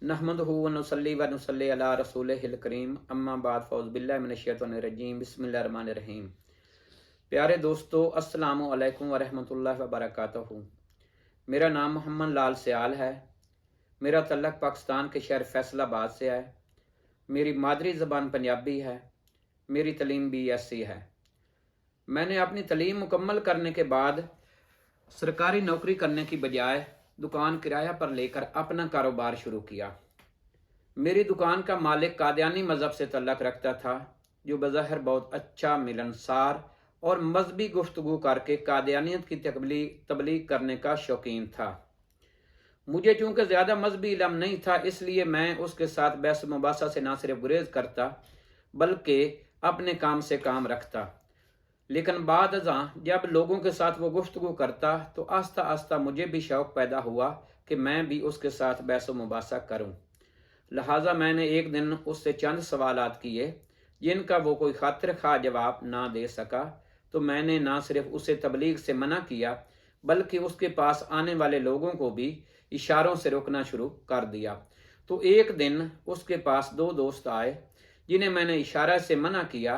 नहमदुहु व नुसल्ली व नुसल्ली अला रसूलिहिल करीम अम्मा बाद फ़ौज़ बिल्लाहि मिनश्शैतानिर रजीम बिस्मिल्लाहिर रहमानिर रहीम। प्यारे दोस्तों, अस्सलामु अलैकुम व रहमतुल्लाहि व बरकातहू। मेरा नाम मोहम्मद लाल सियाल है। मेरा तल्लक पाकिस्तान के शहर फैसलाबाद से है। मेरी मादरी ज़बान पंजाबी है। मेरी तलीम BSc है। मैंने अपनी तलीम मुकम्मल करने के बाद सरकारी नौकरी करने की बजाय दुकान किराया पर लेकर अपना कारोबार शुरू किया। मेरी दुकान का मालिक कादियानी मज़हब से तल्लक रखता था, जो बज़ाहिर बहुत अच्छा, मिलनसार और मजहबी गुफ्तगू करके कादियानियत की तबलीग करने का शौकीन था। मुझे चूँकि ज़्यादा मजहबी इल्म नहीं था, इसलिए मैं उसके साथ बहस मुबासा से ना सिर्फ गुरेज करता बल्कि अपने काम से काम रखता। लेकिन बाद अज़ां जब लोगों के साथ वो गुफ्तगू करता तो आस्ता आस्ता मुझे भी शौक़ पैदा हुआ कि मैं भी उसके साथ बहस मुबासा करूं। लिहाजा मैंने एक दिन उससे चंद सवालात किए जिनका वो कोई खातिर खा जवाब ना दे सका, तो मैंने ना सिर्फ उसे तबलीग से मना किया बल्कि उसके पास आने वाले लोगों को भी इशारों से रोकना शुरू कर दिया। तो एक दिन उसके पास दो दोस्त आए जिन्हें मैंने इशारा से मना किया,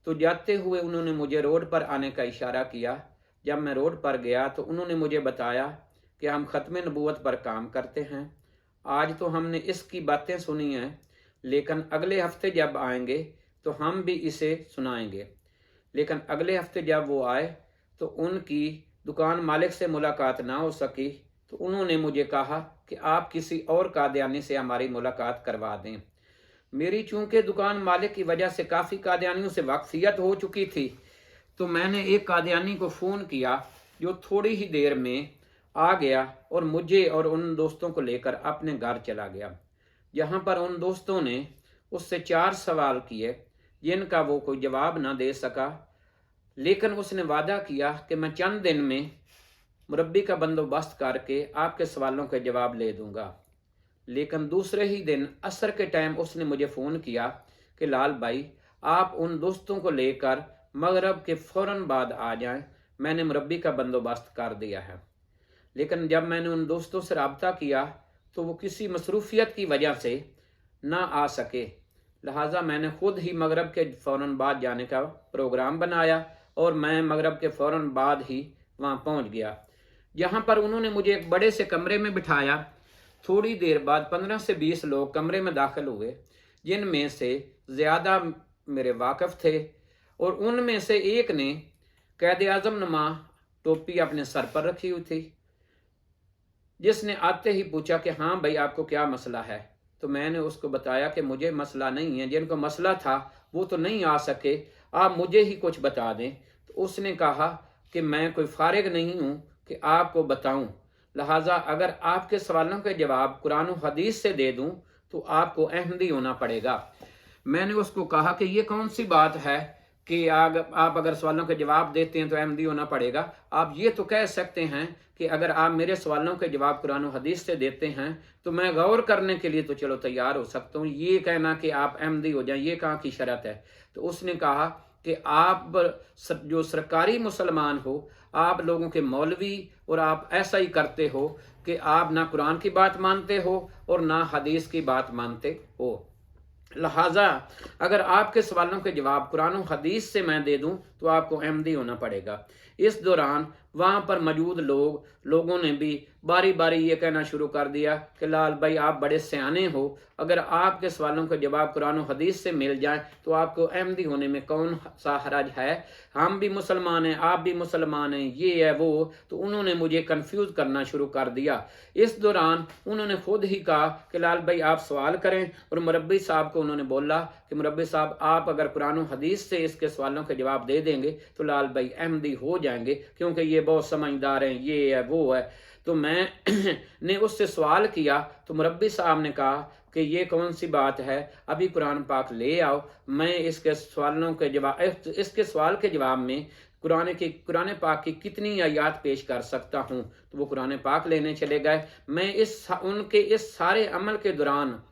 तो जाते हुए उन्होंने मुझे रोड पर आने का इशारा किया। जब मैं रोड पर गया तो उन्होंने मुझे बताया कि हम ख़त्म नबूवत पर काम करते हैं। आज तो हमने इसकी बातें सुनी हैं, लेकिन अगले हफ्ते जब आएंगे तो हम भी इसे सुनाएंगे। लेकिन अगले हफ्ते जब वो आए तो उनकी दुकान मालिक से मुलाकात ना हो सकी, तो उन्होंने मुझे कहा कि आप किसी और कादियानी से हमारी मुलाकात करवा दें। मेरी चूंकि दुकान मालिक की वजह से काफ़ी कादियानियों से वाकफियत हो चुकी थी, तो मैंने एक कादियानी को फ़ोन किया जो थोड़ी ही देर में आ गया और मुझे और उन दोस्तों को लेकर अपने घर चला गया। यहाँ पर उन दोस्तों ने उससे 4 सवाल किए जिनका वो कोई जवाब ना दे सका, लेकिन उसने वादा किया कि मैं चंद दिन में मुरब्बी का बंदोबस्त करके आपके सवालों के जवाब ले दूंगा। लेकिन दूसरे ही दिन असर के टाइम उसने मुझे फ़ोन किया कि लाल भाई, आप उन दोस्तों को लेकर मगरब के फ़ौरन बाद आ जाएं, मैंने मुरब्बी का बंदोबस्त कर दिया है। लेकिन जब मैंने उन दोस्तों से रब्ता किया तो वो किसी मसरूफियत की वजह से ना आ सके। लिहाजा मैंने ख़ुद ही मगरब के फ़ौरन बाद जाने का प्रोग्राम बनाया और मैं मगरब के फ़ौरन बाद ही वहाँ पहुँच गया। यहाँ पर उन्होंने मुझे एक बड़े से कमरे में बिठाया। थोड़ी देर बाद 15 से 20 लोग कमरे में दाखिल हुए, जिनमें से ज़्यादा मेरे वाकिफ़ थे, और उनमें से एक ने कैद आज़म नुमा टोपी अपने सर पर रखी हुई थी, जिसने आते ही पूछा कि हाँ भाई, आपको क्या मसला है। तो मैंने उसको बताया कि मुझे मसला नहीं है, जिनको मसला था वो तो नहीं आ सके, आप मुझे ही कुछ बता दें। तो उसने कहा कि मैं कोई फारिग नहीं हूँ कि आपको बताऊँ, लिहाजा अगर आपके सवालों के जवाब कुरान और हदीस से दे दूं तो आपको अहमदी होना पड़ेगा। मैंने उसको कहा कि ये कौन सी बात है कि आप अगर सवालों के जवाब देते हैं तो अहमदी होना पड़ेगा। आप ये तो कह सकते हैं कि अगर आप मेरे सवालों के जवाब कुरान और हदीस से देते हैं तो मैं गौर करने के लिए तो चलो तैयार हो सकता हूँ। ये कहना कि आप अहमदी हो जाएं, ये कहाँ की शर्त है। तो उसने कहा कि आप जो सरकारी मुसलमान हो, आप लोगों के मौलवी, और आप ऐसा ही करते हो कि आप ना कुरान की बात मानते हो और ना हदीस की बात मानते हो। लिहाजा अगर आपके सवालों के जवाब कुरान और हदीस से मैं दे दूं तो आपको अहमदी होना पड़ेगा। इस दौरान वहाँ पर मौजूद लोगों ने भी बारी बारी ये कहना शुरू कर दिया कि लाल भाई, आप बड़े सियाने हो, अगर आपके सवालों के जवाब कुरान और हदीस से मिल जाए तो आपको अहमदी होने में कौन सा हरज है। हम भी मुसलमान हैं, आप भी मुसलमान हैं, ये है वो। तो उन्होंने मुझे कंफ्यूज करना शुरू कर दिया। इस दौरान उन्होंने खुद ही कहा कि लाल भाई, आप सवाल करें, और मुरब्बी साहब को उन्होंने बोला कि मुरब्बी साहब, आप अगर कुरान और हदीस से इसके सवालों के जवाब दे देंगे तो लाल भाई अहमदी हो जाएंगे, क्योंकि ये बहुत समझदार हैं, ये है वो है। तो मैं ने उससे सवाल किया तो मुरब्बी साहब ने कहा कि ये कौन सी बात है, अभी कुरान पाक ले आओ, मैं इसके सवाल के जवाब में कुरान पाक की कितनी आयत पेश कर सकता हूँ। तो वो कुरान पाक लेने चले गए। मैं उनके इस सारे अमल के दौरान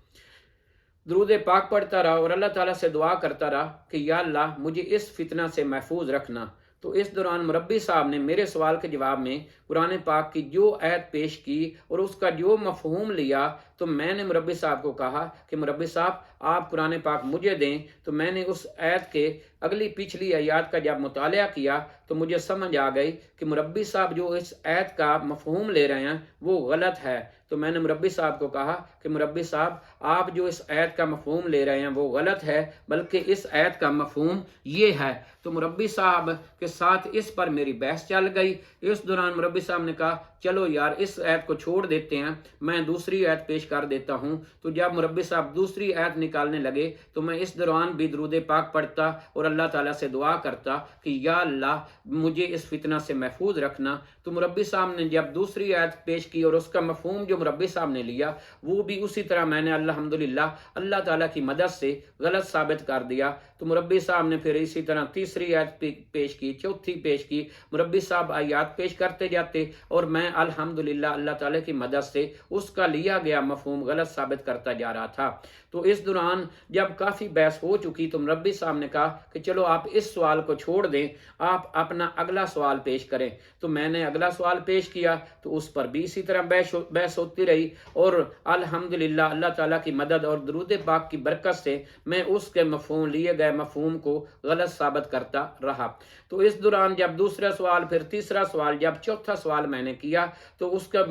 दुरूद पाक पढ़ता रहा और अल्लाह ताला से दुआ करता रहा कि या अल्लाह, मुझे इस फितना से महफूज रखना। تو اس دوران مربی صاحب نے میرے سوال کے جواب میں قرآن پاک کی جو آیت پیش کی اور اس کا جو مفہوم لیا، تو میں نے مربی صاحب کو کہا کہ مربی صاحب آپ قرآن پاک مجھے دیں۔ تو میں نے اس آیت کے اگلی پچھلی آیات کا جب مطالعہ کیا تو مجھے سمجھ آ گئی کہ مربی صاحب جو اس آیت کا مفہوم لے رہے ہیں وہ غلط ہے۔ تو میں نے مربی صاحب کو کہا کہ مربی صاحب آپ جو اس آیت کا مفہوم لے رہے ہیں وہ غلط ہے، بلکہ اس آیت کا مفہوم یہ ہے۔ تو مربی صاحب کے ساتھ اس پر میری بحث چل گئی۔ اس دوران مربی صاحب نے کہا چلو یار اس آیت کو چھوڑ دیتے ہیں، میں دوسری آیت پیش کر دیتا ہوں۔ تو جب مربی صاحب دوسری آیت نکالنے لگے تو میں اس دوران بھی درود پاک پڑھتا اور اللہ تعالیٰ سے دعا کرتا کہ یا اللہ مجھے اس فتنہ سے محفوظ رکھنا۔ تو مربی صاحب نے جب دوسری آیت پیش کی اور اس کا مفہوم جو مربی صاحب نے لیا وہ بھی اسی طرح میں نے الحمدللہ اللہ تعالیٰ کی مدد سے غلط ثابت کر دیا۔ تو مربی صاحب نے پھر اسی طرح تیسری آیت پیش کی، چوتھی پیش کی، مربی صاحب آیات پیش کرتے جاتے اور میں الحمدللہ اللہ تعالیٰ کی مدد سے اس کا لیا گیا مفہوم غلط ثابت کرتا جا رہا تھا۔ تو اس دوران جب کافی بحث ہو چکی تو مربی صاحب نے کہا کہ چلو آپ اس سوال کو چھوڑ دیں، آپ اپنا اگلا سوال پیش کریں۔ تو میں نے اگلا سوال پیش کیا تو اس پر بھی اسی طرح بحث ہوتی رہی اور الحمدللہ اللہ تعالیٰ کی مدد اور درود پاک کی برکت سے میں اس کے لیے گئے مفہوم کو غلط ثابت کرتا رہا۔ تو اس دوران جب دوسرا سوال، پھر تیسرا سوال، جب چوتھا سوال میں نے کیا تو اس کا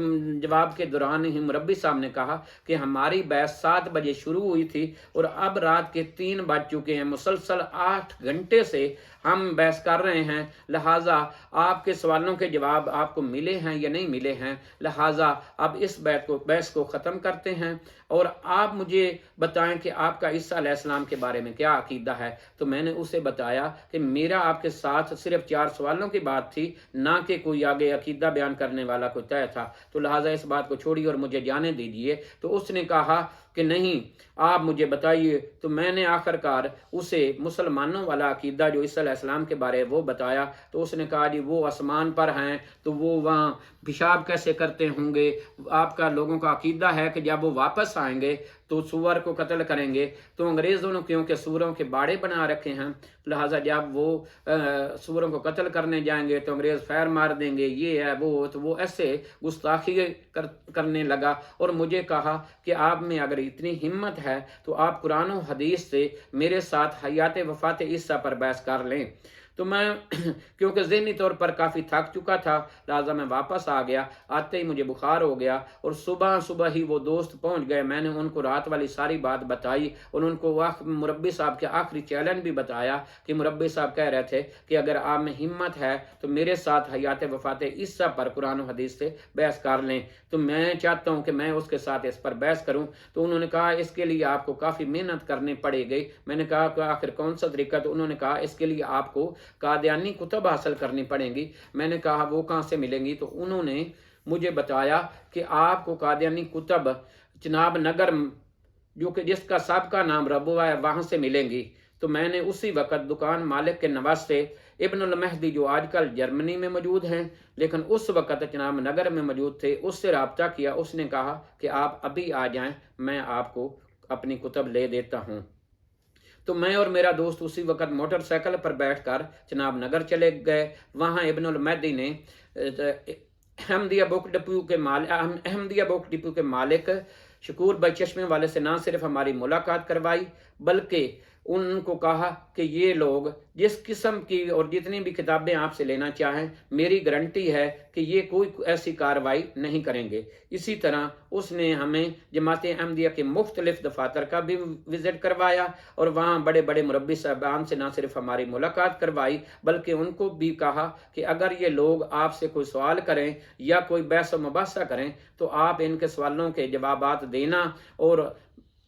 جواب کے دوران ہی مربی صاحب نے کہا کہ ہماری بحث 7 بجے شروع ہوئی تھی اور اب رات کے 3 بج چکے ہیں، مسلسل 8 گھنٹے سے ہم بحث کر رہے ہیں، لہٰذا آپ کے سوالوں کے جواب آپ کو ملے ہیں یا نہیں ملے ہیں، لہٰذا اب اس بحث کو ختم کرتے ہیں اور آپ مجھے بتائیں کہ آپ کا عیسیٰ علیہ السلام کے بارے میں کیا عقیدہ ہے۔ تو میں نے اسے بتایا کہ میرا آپ کے ساتھ صرف 4 سوالوں کی بات تھی، نہ کہ کوئی آگے عقیدہ بیان کرنے والا کوئی طے تھا، تو لہٰذا اس بات کو چھوڑیے اور مجھے جانے دیجیے۔ تو اس نے کہا کہ نہیں آپ مجھے بتائیے۔ تو میں نے آخر کار اسے مسلمانوں والا عقیدہ جو عیسیٰ علیہ السلام کے بارے وہ بتایا۔ تو اس نے کہا جی وہ آسمان پر ہیں تو وہ وہاں پیشاب کیسے کرتے ہوں گے؟ آپ کا لوگوں کا عقیدہ ہے کہ جب وہ واپس آئیں گے تو سور کو قتل کریں گے، تو انگریزوں نے کیونکہ سوروں کے باڑے بنا رکھے ہیں، لہٰذا جب وہ سوروں کو قتل کرنے جائیں گے تو انگریز فیر مار دیں گے، یہ ہے وہ، تو وہ ایسے گستاخی کرنے لگا اور مجھے کہا کہ آپ میں اگر اتنی ہمت ہے تو آپ قرآن و حدیث سے میرے ساتھ حیات وفات عیسیٰ پر بحث کر لیں۔ تو میں کیونکہ ذہنی طور پر کافی تھک چکا تھا لہٰذا میں واپس آ گیا۔ آتے ہی مجھے بخار ہو گیا اور صبح ہی وہ دوست پہنچ گئے۔ میں نے ان کو رات والی ساری بات بتائی اور ان کو مربی صاحب کے آخری چیلنج بھی بتایا کہ مربی صاحب کہہ رہے تھے کہ اگر آپ میں ہمت ہے تو میرے ساتھ حیات وفات عیسیٰ پر قرآن و حدیث سے بحث کر لیں۔ تو میں چاہتا ہوں کہ میں اس کے ساتھ اس پر بحث کروں۔ تو انہوں نے کہا اس کے لیے آپ کو کافی محنت کرنی پڑے گی۔ میں نے کہا کہ آخر کون سا طریقہ؟ تو انہوں نے کہا اس کے لیے آپ کو قادیانی کتب حاصل کرنی پڑیں گی۔ میں نے کہا وہ کہاں سے ملیں گی؟ تو انہوں نے مجھے بتایا کہ آپ کو قادیانی کتب چناب نگر جو کہ جس کا سابقہ نام ربوہ ہے وہاں سے ملیں گی۔ تو میں نے اسی وقت دکان مالک کے نواسے ابن المہدی جو آج کل جرمنی میں موجود ہیں لیکن اس وقت چناب نگر میں موجود تھے، اس سے رابطہ کیا۔ اس نے کہا کہ آپ ابھی آ جائیں، میں آپ کو اپنی کتب لے دیتا ہوں۔ تو میں اور میرا دوست اسی وقت موٹر سائیکل پر بیٹھ کر چناب نگر چلے گئے۔ وہاں ابن المہدی نے احمدیہ بک ڈپو کے مالک شکور بھائی چشمے والے سے نہ صرف ہماری ملاقات کروائی بلکہ ان کو کہا کہ یہ لوگ جس قسم کی اور جتنی بھی کتابیں آپ سے لینا چاہیں میری گارنٹی ہے کہ یہ کوئی ایسی کارروائی نہیں کریں گے۔ اسی طرح اس نے ہمیں جماعت احمدیہ کے مختلف دفاتر کا بھی وزٹ کروایا اور وہاں بڑے بڑے مربی صاحبان سے نہ صرف ہماری ملاقات کروائی بلکہ ان کو بھی کہا کہ اگر یہ لوگ آپ سے کوئی سوال کریں یا کوئی بحث و مباحثہ کریں تو آپ ان کے سوالوں کے جوابات دینا، اور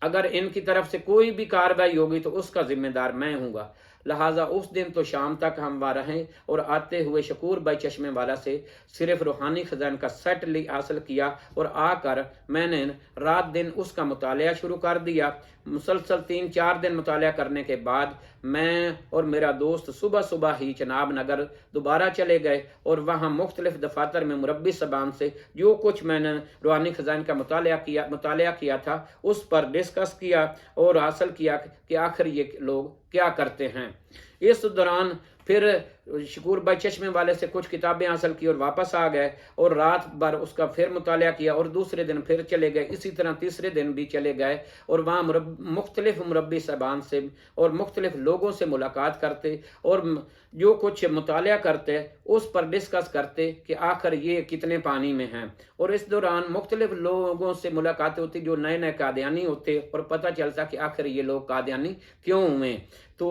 اگر ان کی طرف سے کوئی بھی کارروائی ہوگی تو اس کا ذمہ دار میں ہوں گا۔ لہٰذا اس دن تو شام تک ہم وہاں رہیں اور آتے ہوئے شکور بھائی چشمے والا سے صرف روحانی خزان کا سیٹ حاصل کیا اور آ کر میں نے رات دن اس کا مطالعہ شروع کر دیا۔ مسلسل 3-4 دن مطالعہ کرنے کے بعد میں اور میرا دوست صبح ہی چناب نگر دوبارہ چلے گئے اور وہاں مختلف دفاتر میں مربی صاحبان سے جو کچھ میں نے روحانی خزان کا مطالعہ کیا تھا اس پر ڈسکس کیا اور حاصل کیا کہ آخر یہ لوگ کیا کرتے ہیں۔ اس دوران پھر शकूर भाई चश्मे वाले से कुछ किताबें हासिल की और वापस आ गए और रात भर उसका फिर मुतालिया किया और दूसरे दिन फिर चले गए। इसी तरह तीसरे दिन भी चले गए और वहाँ मुख्तलिफ मुरब्बी साहबान से और मुख्तलिफ लोगों से मुलाकात करते और जो कुछ मुतालिया करते उस पर डिस्कस करते कि आखिर ये कितने पानी में हैं। और इस दौरान मुख्तलिफ लोगों से मुलाकातें होती जो नए नए कादियानी होते और पता चलता कि आखिर ये लोग कादियानी क्यों हुए। तो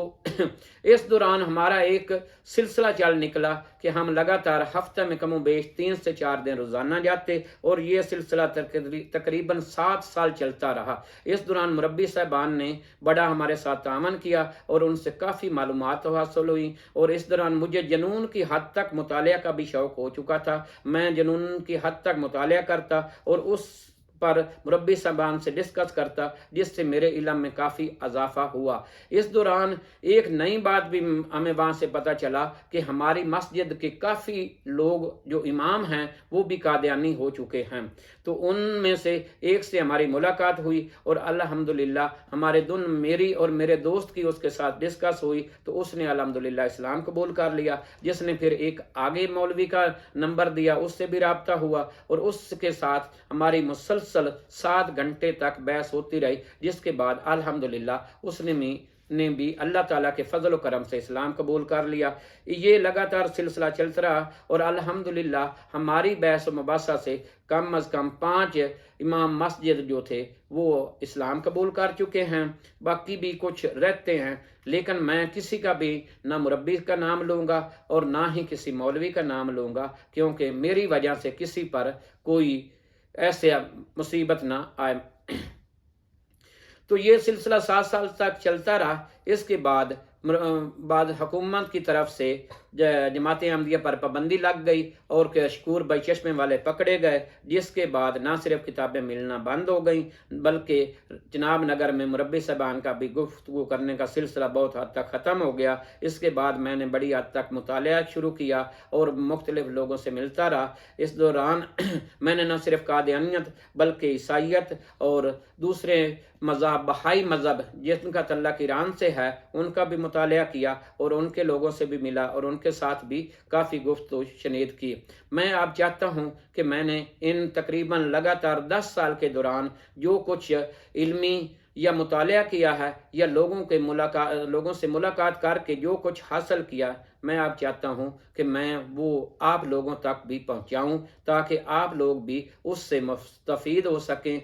इस दौरान हमारा एक सिलसिला चल निकला कि हम लगातार हफ्ते में कमो बेश 3 से 4 दिन रोज़ाना जाते और ये सिलसिला तकरीबन 7 साल चलता रहा। इस दौरान मुरब्बी साहबान ने बड़ा हमारे साथ तामन किया और उनसे काफ़ी मालूमात हासिल हुई। और इस दौरान मुझे जुनून की हद तक मुतालिया का भी शौक़ हो चुका था। मैं जुनून की हद तक मुतालिया करता और उस पर मुरब्बी साहबान से डिस्कस करता, जिससे मेरे इल्म में काफ़ी इजाफा हुआ। इस दौरान एक नई बात भी हमें वहाँ से पता चला कि हमारी मस्जिद के काफ़ी लोग जो इमाम हैं वो भी कादियानी हो चुके हैं। तो उनमें से एक से हमारी मुलाकात हुई और अल्हम्दुलिल्लाह हमारे मेरी और मेरे दोस्त की उसके साथ डिस्कस हुई तो उसने अल्हम्दुलिल्लाह इस्लाम कबूल कर लिया। जिसने फिर एक आगे मौलवी का नंबर दिया, उससे भी रब्ता हुआ और उसके साथ हमारी मुसलसल 7 घंटे तक बहस होती रही। जिसके बाद अल्हम्दुलिल्लाह उसने ने भी अल्लाह ताला के फजल व करम से इस्लाम कबूल कर लिया। ये लगातार सिलसिला चलता रहा और अल्हम्दुलिल्लाह हमारी बहस व मुबासा से कम अज़ कम 5 इमाम मस्जिद जो थे वो इस्लाम कबूल कर चुके हैं। बाकी भी कुछ रहते हैं, लेकिन मैं किसी का भी ना मुरब्बी का नाम लूँगा और ना ही किसी मौलवी का नाम लूँगा, क्योंकि मेरी वजह से किसी पर कोई ऐसे मुसीबत ना आए। तो ये सिलसिला 7 साल तक चलता रहा। इसके बाद हुकूमत की तरफ से जमात अहमदिया पर पाबंदी लग गई और शकूर भाई चश्मे वाले पकड़े गए। जिसके बाद ना सिर्फ किताबें मिलना बंद हो गई बल्कि जनाब नगर में मुरब्बी साहबान का भी गुफ्तगू करने का सिलसिला बहुत हद तक ख़त्म हो गया। इसके बाद मैंने बड़ी हद तक मुतालिया शुरू किया और मुख्तलिफ लोगों से मिलता रहा। इस दौरान मैंने न सिर्फ कादियानियत बल्कि ईसाइयत और दूसरे मज़हब बहाई मज़हब जिनका तल्लुक़ ईरान से है उनका भी मुतालिया किया और उनके लोगों से भी मिला और उनके साथ भी काफ़ी गुफ्तगू शनीद की। मैं आप चाहता हूँ कि मैंने इन तकरीबन लगातार 10 साल के दौरान जो कुछ इल्मी या मुतालिया किया है या लोगों से मुलाकात करके जो कुछ हासिल किया, मैं आप चाहता हूँ कि मैं वो आप लोगों तक भी पहुँचाऊँ ताकि आप लोग भी उससे मुस्तफ़ीद हो सकें।